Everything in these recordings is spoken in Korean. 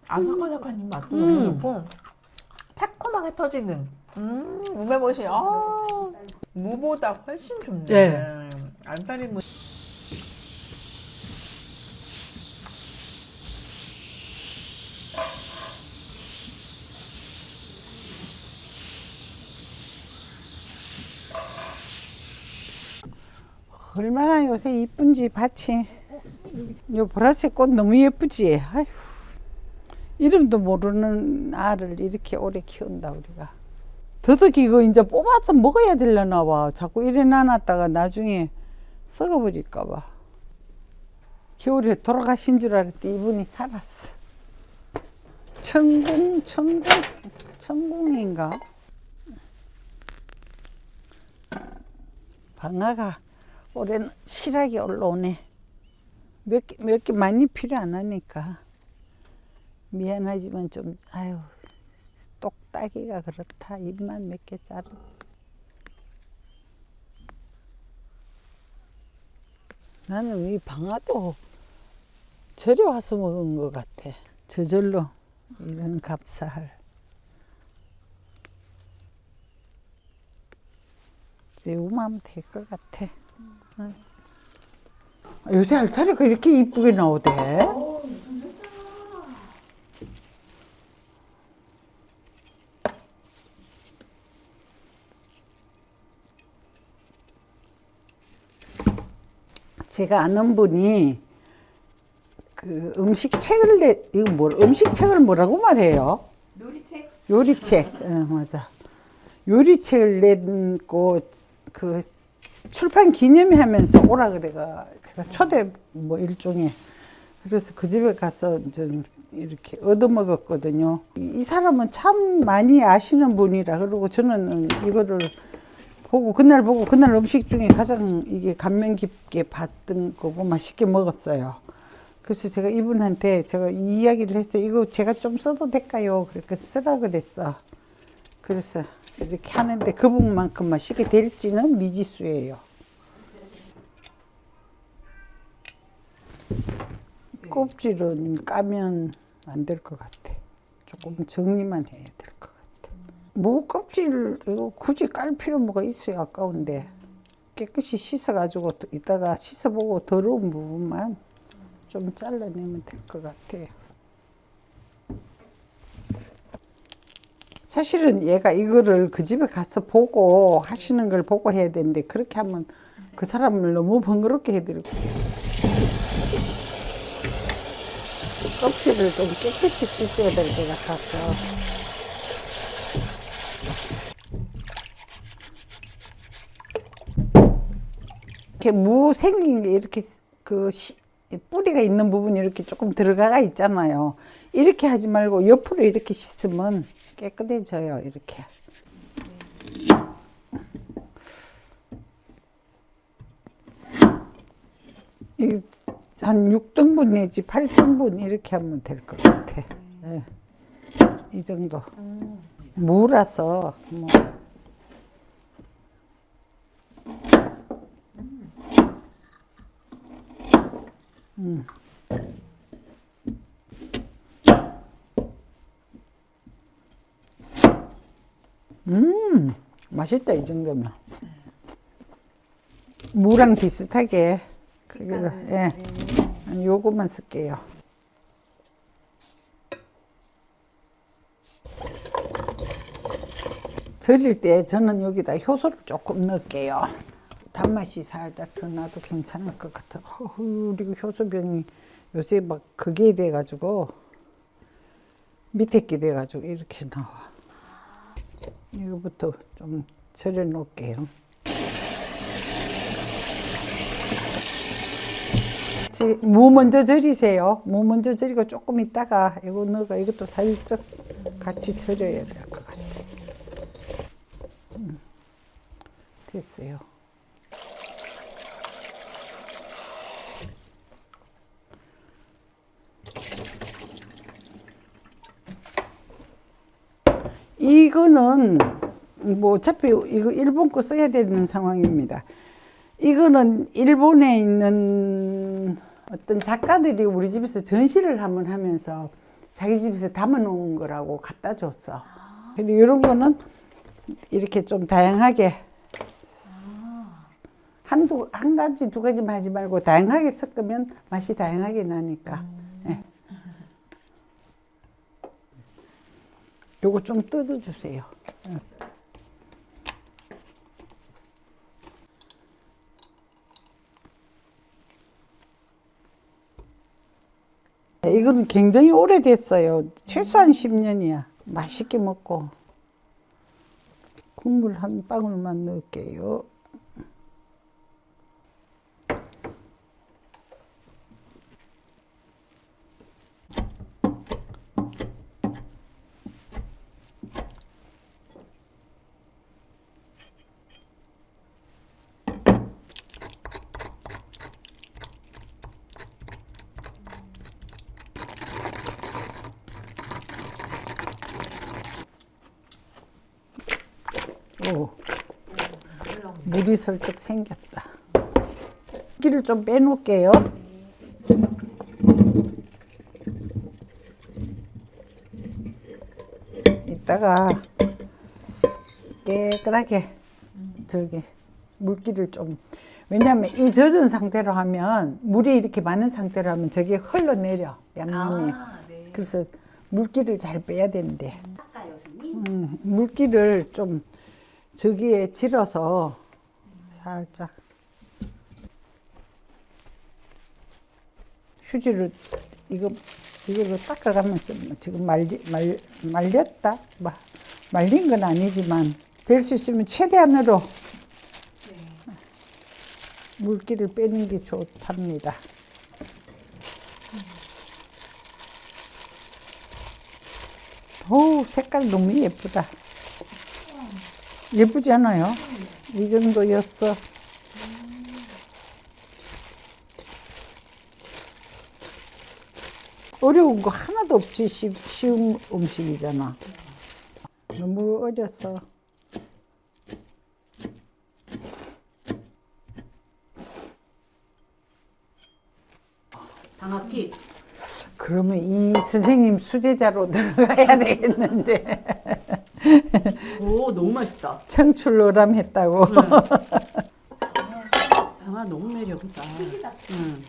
아삭아삭한 이 맛도 너무 좋고 새콤하게 터지는 무매버시 무보다 훨씬 좋네. 네. 알파리 무. 얼마나 요새 이쁜지 밭이. 요 보라색 꽃 너무 예쁘지. 아휴, 이름도 모르는 알을 이렇게 오래 키운다 우리가. 더덕 이거 이제 뽑아서 먹어야 되려나 봐. 자꾸 이래 놔놨다가 나중에 썩어버릴까 봐. 겨울에 돌아가신 줄 알았더니 이분이 살았어. 천궁인가? 방아가 올해는 실하게 올라오네. 몇 개 많이 필요 안 하니까. 미안하지만 좀, 아유, 똑딱이가 그렇다. 입만 몇 개 자르. 나는 이 방아도 절에 와서 먹은 것 같아. 저절로 이런 값살. 재우면 될 것 같아. 요새 알타리가 이렇게 이쁘게 나오대. 제가 아는 분이 그 음식책을 뭐라고 말해요? 요리책. 맞아. 요리책을 냈고 그 출판 기념회 하면서 오라 그래가 제가 초대 뭐 일종의 그래서 그 집에 가서 좀 이렇게 얻어먹었거든요. 이 사람은 참 많이 아시는 분이라 그러고 저는 이거를 보고 그날 음식 중에 가장 이게 감명 깊게 봤던 거고 맛있게 먹었어요. 그래서 제가 이분한테 제가 이 이야기를 했어요. 이거 제가 좀 써도 될까요? 그렇게 쓰라 그랬어. 그래서 이렇게 하는데 그분만큼 맛있게 될지는 미지수예요. 껍질은 까면 안 될 것 같아. 조금 정리만 해야 될 것 같아. 무 껍질 이거 굳이 깔 필요 뭐가 있어요. 아까운데 깨끗이 씻어가지고 이따가 씻어보고 더러운 부분만 좀 잘라내면 될 것 같아요. 사실은 얘가 이거를 그 집에 가서 보고 하시는 걸 보고 해야 되는데 그렇게 하면 그 사람을 너무 번거롭게 해드리고 껍질을 좀 깨끗이 씻어야 될 것 같아서 이렇게 무 생긴 게 이렇게 뿌리가 있는 부분이 이렇게 조금 들어가 있잖아요. 이렇게 하지 말고 옆으로 이렇게 씻으면 깨끗해져요. 이렇게. 한 6등분 내지 8등분 이렇게 하면 될 것 같아. 네. 이 정도. 무라서 뭐. 맛있다 이 정도면. 무랑 비슷하게 크기로 예, 요거만 쓸게요. 절일 때 저는 여기다 효소를 조금 넣을게요. 단맛이 살짝 더 나도 괜찮을 것 같아. 우리 효소병이 요새 막 그게 돼가지고 밑에 게 돼가지고 이렇게 나와. 이거부터 좀 절여 놓을게요. 무 먼저 절이세요. 무 먼저 절이고 조금 있다가 이거 넣어가 이것도 살짝 같이 절여야 될 것 같아. 됐어요. 이거는 뭐 어차피 이거 일본 거 써야 되는 상황입니다. 이거는 일본에 있는 어떤 작가들이 우리 집에서 전시를 한번 하면서 자기 집에서 담아놓은 거라고 갖다 줬어. 근데 이런 거는 이렇게 좀 다양하게 한 가지 두 가지만 하지 말고 다양하게 섞으면 맛이 다양하게 나니까. 예. 요거 좀 뜯어주세요. 이건 굉장히 오래됐어요. 최소한 10년이야. 맛있게 먹고. 국물 한 방울만 넣을게요. 오, 물이 슬쩍 생겼다. 기를 좀 빼놓을게요. 이따가 깨끗하게 저기 물기를 좀, 왜냐하면 이 젖은 상태로 하면 물이 이렇게 많은 상태로 하면 저게 흘러내려 양념이. 네. 그래서 물기를 잘 빼야 되는데 물기를 좀 저기에 질어서 살짝 휴지를 이걸로 닦아가면서 지금 말렸다 말린 건 아니지만 될 수 있으면 최대한으로 물기를 빼는 게 좋답니다. 오, 색깔 너무 예쁘다. 예쁘지 않아요? 이 정도였어. 어려운 거 하나도 없이 쉬운 음식이잖아. 너무 어려서. 방학기. 그러면 이 선생님 수제자로 들어가야 되겠는데. 오, 너무 맛있다. 청출로람 했다고. 장아 너무 매력있다. 응.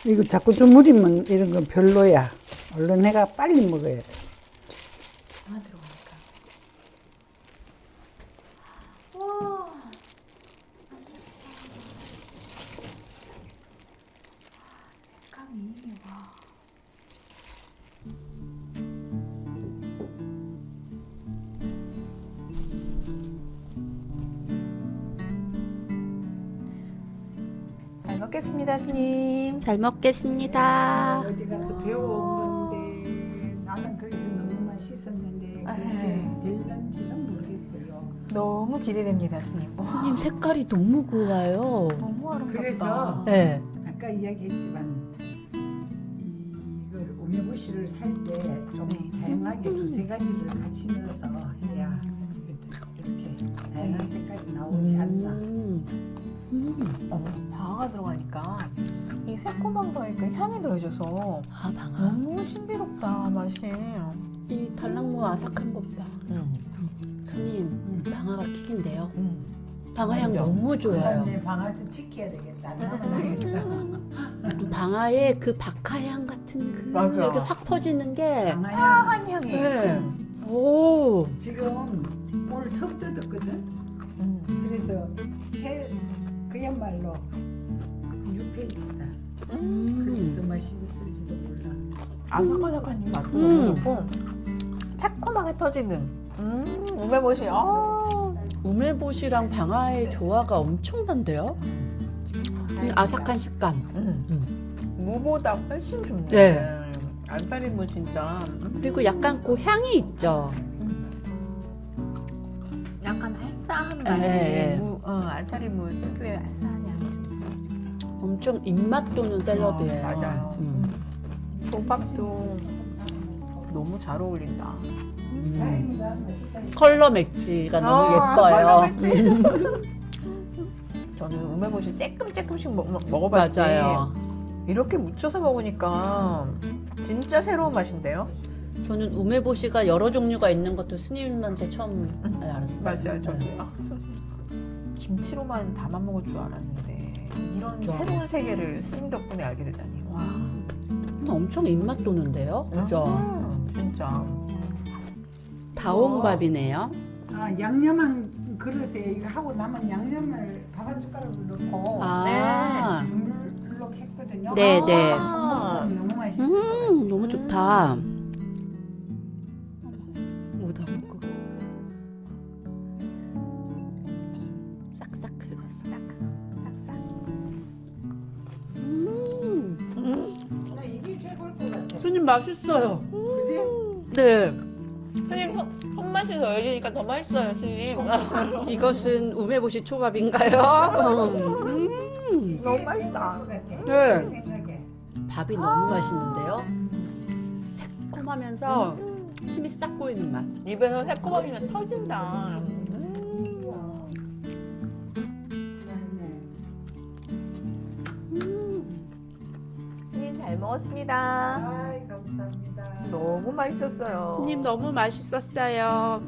이거 자꾸 주무리면 이런 건 별로야. 얼른 해가 빨리 먹어야 돼. 장아 들어가니까. 잘 먹겠습니다, 스님. 잘 먹겠습니다. 어디 가서 배워온 건데 나는 거기서 너무 맛있었는데 그게 될런지는 모르겠어요. 너무 기대됩니다, 스님. 와, 스님 색깔이 너무 고와요. 너무 아름답다. 그래서 네. 아까 이야기했지만 이걸 오메보시를 살 때 좀 다양하게 두세 가지를 같이 넣어서 해야 이렇게 다양한 색깔이 나오지 않나. 방아가 들어가니까 이 새콤한 거에 그 향이 더해져서 아, 방아. 너무 신비롭다, 맛이. 이 달랑무 아삭한 것 봐. 스님, 방아가 킥인데요. 방아향 맞아. 너무 좋아요. 내 방아 좀 지켜야 되겠다. 안 나가야겠다. 방아의 그 박하향 같은 그 맞아. 이렇게 확 퍼지는 게. 방아향. 화한 향이. 네. 오. 지금 오늘 처음 뜯었거든. 그래서 그야말로 뉴페이스다. 그래서 더 맛있을지도 몰라. 아삭아삭한 이 맛도 너무 좋고 새콤하게 터지는 우메보시. 우메보시랑 방아의 조화가 엄청난데요? 아삭한 식감. 무보다 훨씬 좋네. 네. 알타리 무 진짜. 그리고 약간 그 향이 있죠. 약간 알싸한 맛이. 네. 알타리 무 특유의 알싸한 향이 들죠. 엄청 입맛 도는 샐러드예요. 맞아요. 조밥도 너무 잘 어울린다. 컬러 매치가 너무 예뻐요. 저는 우메보시 조금씩 먹어봤지. 맞아요. 이렇게 무쳐서 먹으니까 진짜 새로운 맛인데요? 저는 우메보시가 여러 종류가 있는 것도 스님한테 처음 알았어요. 맞아요, 저도요. 김치로만 담아 먹을 줄 알았는데 이런 그렇죠. 새로운 세계를 스님 덕분에 알게 되다니. 와, 엄청 입맛 도는데요? 그죠? 진짜. 다홍밥이네요. 아, 양념한 그릇에 이거 하고 남은 양념을 밥 한 숟가락을 넣고 아, 주물럭 했거든요. 네, 네. 먹으면 너무 맛있어요. 너무 좋다. 묻어먹고 싹싹 긁었어. 나 이게 최고일 것 같아. 손님 맛있어요. 그지? 네. 스님 손맛이 더해지니까 더 맛있어요, 스님. 이것은 우메보시 초밥인가요? 너무 맛있다. 네. 생각에. 밥이 너무 맛있는데요. 새콤하면서 침이 싹 고이는 맛. 입에서 새콤함이 터진다. 스님 잘 먹었습니다. 아이, 감사합니다. 너무 맛있었어요. 스님 너무 맛있었어요.